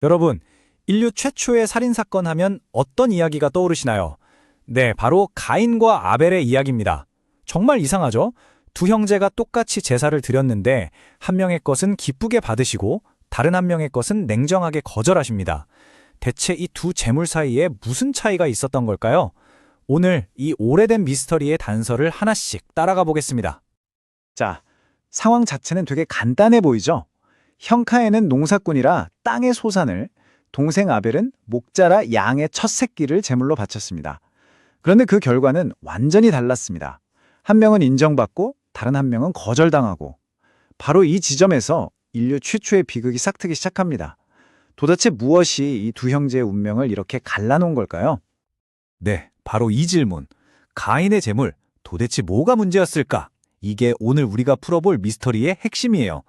여러분, 인류 최초의 살인사건 하면 어떤 이야기가 떠오르시나요? 네, 바로 가인과 아벨의 이야기입니다. 정말 이상하죠? 두 형제가 똑같이 제사를 드렸는데 한 명의 것은 기쁘게 받으시고 다른 한 명의 것은 냉정하게 거절하십니다. 대체 이 두 재물 사이에 무슨 차이가 있었던 걸까요? 오늘 이 오래된 미스터리의 단서를 하나씩 따라가 보겠습니다. 자, 상황 자체는 되게 간단해 보이죠? 형 카인은 농사꾼이라 땅의 소산을, 동생 아벨은 목자라 양의 첫 새끼를 제물로 바쳤습니다. 그런데 그 결과는 완전히 달랐습니다. 한 명은 인정받고 다른 한 명은 거절당하고, 바로 이 지점에서 인류 최초의 비극이 싹트기 시작합니다. 도대체 무엇이 이 두 형제의 운명을 이렇게 갈라놓은 걸까요? 네, 바로 이 질문. 가인의 재물, 도대체 뭐가 문제였을까? 이게 오늘 우리가 풀어볼 미스터리의 핵심이에요.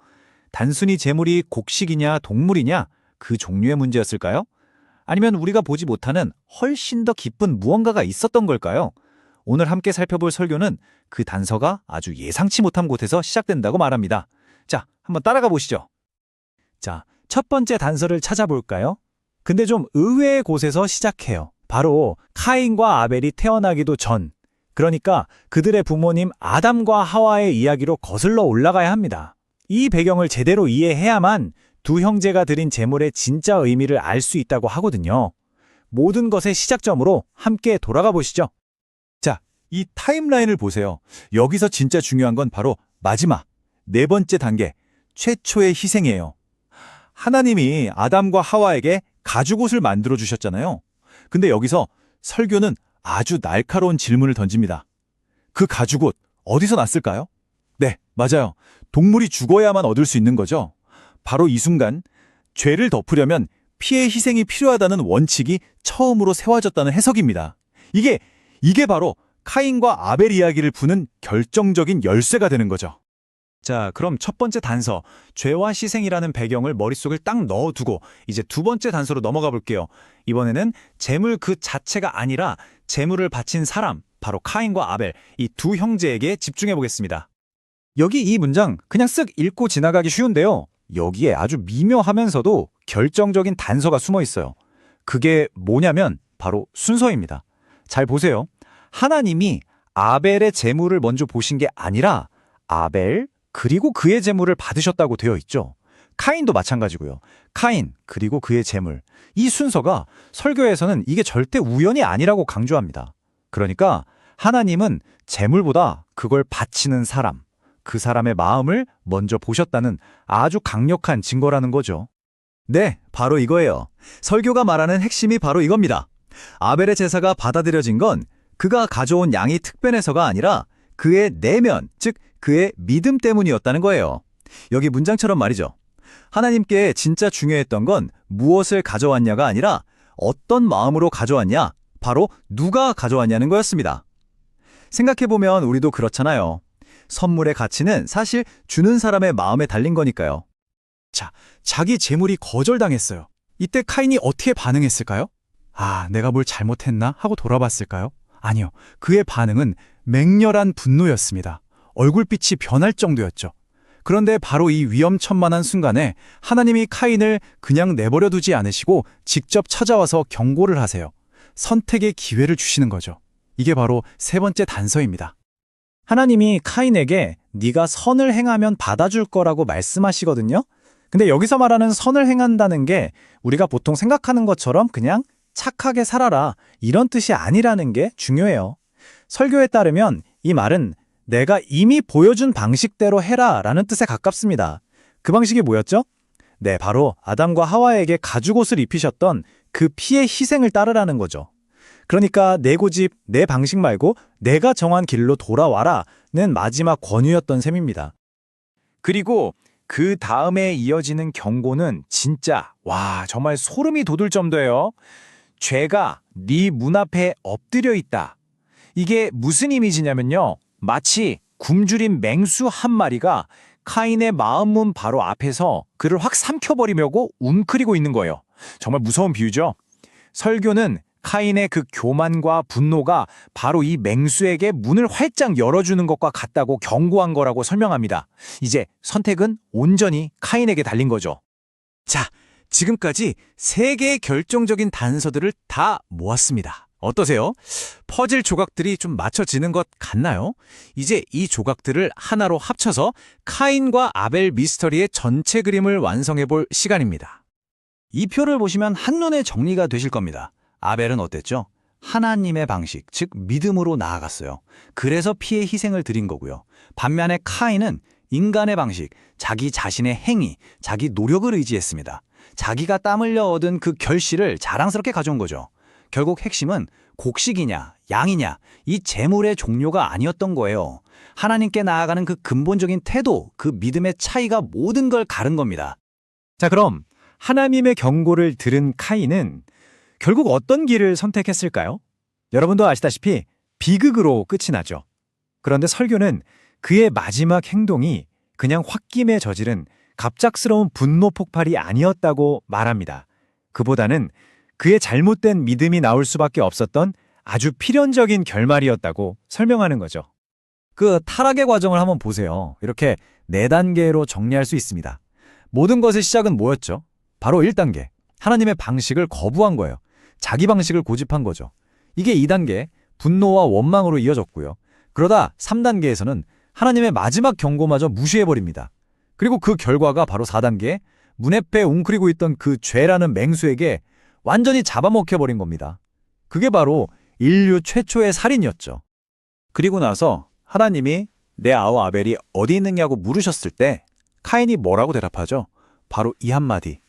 단순히 재물이 곡식이냐 동물이냐 그 종류의 문제였을까요? 아니면 우리가 보지 못하는 훨씬 더 깊은 무언가가 있었던 걸까요? 오늘 함께 살펴볼 설교는 그 단서가 아주 예상치 못한 곳에서 시작된다고 말합니다. 자, 한번 따라가 보시죠. 자, 첫 번째 단서를 찾아볼까요? 근데 좀 의외의 곳에서 시작해요. 바로 카인과 아벨이 태어나기도 전, 그러니까 그들의 부모님 아담과 하와의 이야기로 거슬러 올라가야 합니다. 이 배경을 제대로 이해해야만 두 형제가 드린 제물의 진짜 의미를 알 수 있다고 하거든요. 모든 것의 시작점으로 함께 돌아가 보시죠. 자, 이 타임라인을 보세요. 여기서 진짜 중요한 건 바로 마지막, 네 번째 단계, 최초의 희생이에요. 하나님이 아담과 하와에게 가죽옷을 만들어 주셨잖아요. 근데 여기서 설교는 아주 날카로운 질문을 던집니다. 그 가죽옷 어디서 났을까요? 네, 맞아요. 동물이 죽어야만 얻을 수 있는 거죠. 바로 이 순간 죄를 덮으려면 피의 희생이 필요하다는 원칙이 처음으로 세워졌다는 해석입니다. 이게 바로 카인과 아벨 이야기를 푸는 결정적인 열쇠가 되는 거죠. 자, 그럼 첫 번째 단서, 죄와 희생이라는 배경을 머릿속에 딱 넣어두고 이제 두 번째 단서로 넘어가 볼게요. 이번에는 재물 그 자체가 아니라 재물을 바친 사람, 바로 카인과 아벨, 이 두 형제에게 집중해 보겠습니다. 여기 이 문장 그냥 쓱 읽고 지나가기 쉬운데요. 여기에 아주 미묘하면서도 결정적인 단서가 숨어 있어요. 그게 뭐냐면 바로 순서입니다. 잘 보세요. 하나님이 아벨의 재물을 먼저 보신 게 아니라 아벨 그리고 그의 재물을 받으셨다고 되어 있죠. 카인도 마찬가지고요. 카인 그리고 그의 재물. 이 순서가 설교에서는 이게 절대 우연이 아니라고 강조합니다. 그러니까 하나님은 재물보다 그걸 바치는 사람, 그 사람의 마음을 먼저 보셨다는 아주 강력한 증거라는 거죠. 네, 바로 이거예요. 설교가 말하는 핵심이 바로 이겁니다. 아벨의 제사가 받아들여진 건 그가 가져온 양이 특별해서가 아니라 그의 내면, 즉 그의 믿음 때문이었다는 거예요. 여기 문장처럼 말이죠. 하나님께 진짜 중요했던 건 무엇을 가져왔냐가 아니라 어떤 마음으로 가져왔냐, 바로 누가 가져왔냐는 거였습니다. 생각해보면 우리도 그렇잖아요. 선물의 가치는 사실 주는 사람의 마음에 달린 거니까요. 자, 자기 재물이 거절당했어요. 이때 카인이 어떻게 반응했을까요? 아, 내가 뭘 잘못했나? 하고 돌아봤을까요? 아니요. 그의 반응은 맹렬한 분노였습니다. 얼굴빛이 변할 정도였죠. 그런데 바로 이 위험천만한 순간에 하나님이 카인을 그냥 내버려 두지 않으시고 직접 찾아와서 경고를 하세요. 선택의 기회를 주시는 거죠. 이게 바로 세 번째 단서입니다. 하나님이 카인에게 네가 선을 행하면 받아줄 거라고 말씀하시거든요. 근데 여기서 말하는 선을 행한다는 게 우리가 보통 생각하는 것처럼 그냥 착하게 살아라 이런 뜻이 아니라는 게 중요해요. 설교에 따르면 이 말은 내가 이미 보여준 방식대로 해라 라는 뜻에 가깝습니다. 그 방식이 뭐였죠? 네, 바로 아담과 하와에게 가죽옷을 입히셨던 그 피의 희생을 따르라는 거죠. 그러니까 내 고집, 내 방식 말고 내가 정한 길로 돌아와라는 마지막 권유였던 셈입니다. 그리고 그 다음에 이어지는 경고는 진짜 정말 소름이 돋을 정도예요. 죄가 네 문 앞에 엎드려 있다. 이게 무슨 이미지냐면요. 마치 굶주린 맹수 한 마리가 카인의 마음문 바로 앞에서 그를 확 삼켜버리려고 웅크리고 있는 거예요. 정말 무서운 비유죠. 설교는 카인의 그 교만과 분노가 바로 이 맹수에게 문을 활짝 열어주는 것과 같다고 경고한 거라고 설명합니다. 이제 선택은 온전히 카인에게 달린 거죠. 자, 지금까지 3개의 결정적인 단서들을 다 모았습니다. 어떠세요? 퍼즐 조각들이 좀 맞춰지는 것 같나요? 이제 이 조각들을 하나로 합쳐서 카인과 아벨 미스터리의 전체 그림을 완성해 볼 시간입니다. 이 표를 보시면 한눈에 정리가 되실 겁니다. 아벨은 어땠죠? 하나님의 방식, 즉 믿음으로 나아갔어요. 그래서 피해 희생을 드린 거고요. 반면에 카인은 인간의 방식, 자기 자신의 행위, 자기 노력을 의지했습니다. 자기가 땀 흘려 얻은 그 결실을 자랑스럽게 가져온 거죠. 결국 핵심은 곡식이냐, 양이냐, 이 재물의 종류가 아니었던 거예요. 하나님께 나아가는 그 근본적인 태도, 그 믿음의 차이가 모든 걸 가른 겁니다. 자, 그럼 하나님의 경고를 들은 카인은 결국 어떤 길을 선택했을까요? 여러분도 아시다시피 비극으로 끝이 나죠. 그런데 설교는 그의 마지막 행동이 그냥 홧김에 저지른 갑작스러운 분노 폭발이 아니었다고 말합니다. 그보다는 그의 잘못된 믿음이 나올 수밖에 없었던 아주 필연적인 결말이었다고 설명하는 거죠. 그 타락의 과정을 한번 보세요. 이렇게 4단계로 정리할 수 있습니다. 모든 것의 시작은 뭐였죠? 바로 1단계. 하나님의 방식을 거부한 거예요. 자기 방식을 고집한 거죠. 이게 2단계, 분노와 원망으로 이어졌고요. 그러다 3단계에서는 하나님의 마지막 경고마저 무시해버립니다. 그리고 그 결과가 바로 4단계, 문에패 웅크리고 있던 그 죄라는 맹수에게 완전히 잡아먹혀버린 겁니다. 그게 바로 인류 최초의 살인이었죠. 그리고 나서 하나님이 내 아우 아벨이 어디 있느냐고 물으셨을 때 카인이 뭐라고 대답하죠? 바로 이 한마디.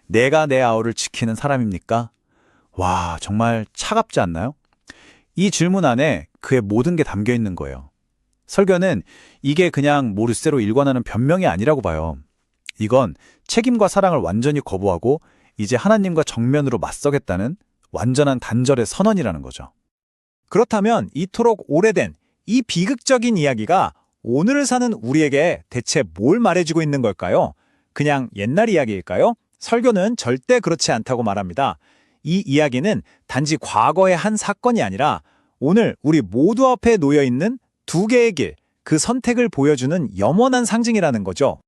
내가 내 아우를 지키는 사람입니까? 와, 정말 차갑지 않나요? 이 질문 안에 그의 모든 게 담겨 있는 거예요. 설교는 이게 그냥 모르쇠로 일관하는 변명이 아니라고 봐요. 이건 책임과 사랑을 완전히 거부하고 이제 하나님과 정면으로 맞서겠다는 완전한 단절의 선언이라는 거죠. 그렇다면 이토록 오래된 이 비극적인 이야기가 오늘을 사는 우리에게 대체 뭘 말해주고 있는 걸까요? 그냥 옛날 이야기일까요? 설교는 절대 그렇지 않다고 말합니다. 이 이야기는 단지 과거의 한 사건이 아니라 오늘 우리 모두 앞에 놓여 있는 2개의 길, 그 선택을 보여주는 영원한 상징이라는 거죠.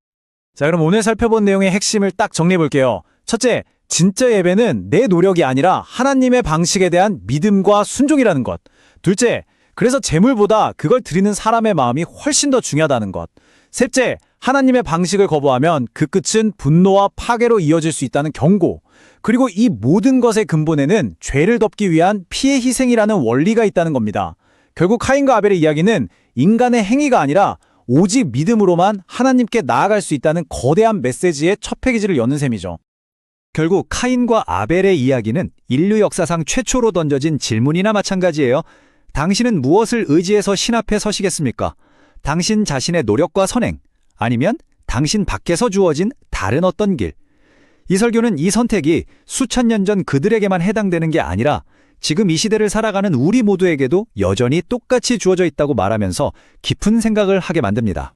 자, 그럼 오늘 살펴본 내용의 핵심을 딱 정리해 볼게요. 첫째, 진짜 예배는 내 노력이 아니라 하나님의 방식에 대한 믿음과 순종이라는 것. 둘째, 그래서 재물보다 그걸 드리는 사람의 마음이 훨씬 더 중요하다는 것. 셋째, 하나님의 방식을 거부하면 그 끝은 분노와 파괴로 이어질 수 있다는 경고. 그리고 이 모든 것의 근본에는 죄를 덮기 위한 피해 희생이라는 원리가 있다는 겁니다. 결국 카인과 아벨의 이야기는 인간의 행위가 아니라 오직 믿음으로만 하나님께 나아갈 수 있다는 거대한 메시지의 첫 페이지를 여는 셈이죠. 결국 카인과 아벨의 이야기는 인류 역사상 최초로 던져진 질문이나 마찬가지예요. 당신은 무엇을 의지해서 신 앞에 서시겠습니까? 당신 자신의 노력과 선행, 아니면 당신 밖에서 주어진 다른 어떤 길. 이 설교는 이 선택이 수천 년 전 그들에게만 해당되는 게 아니라 지금 이 시대를 살아가는 우리 모두에게도 여전히 똑같이 주어져 있다고 말하면서 깊은 생각을 하게 만듭니다.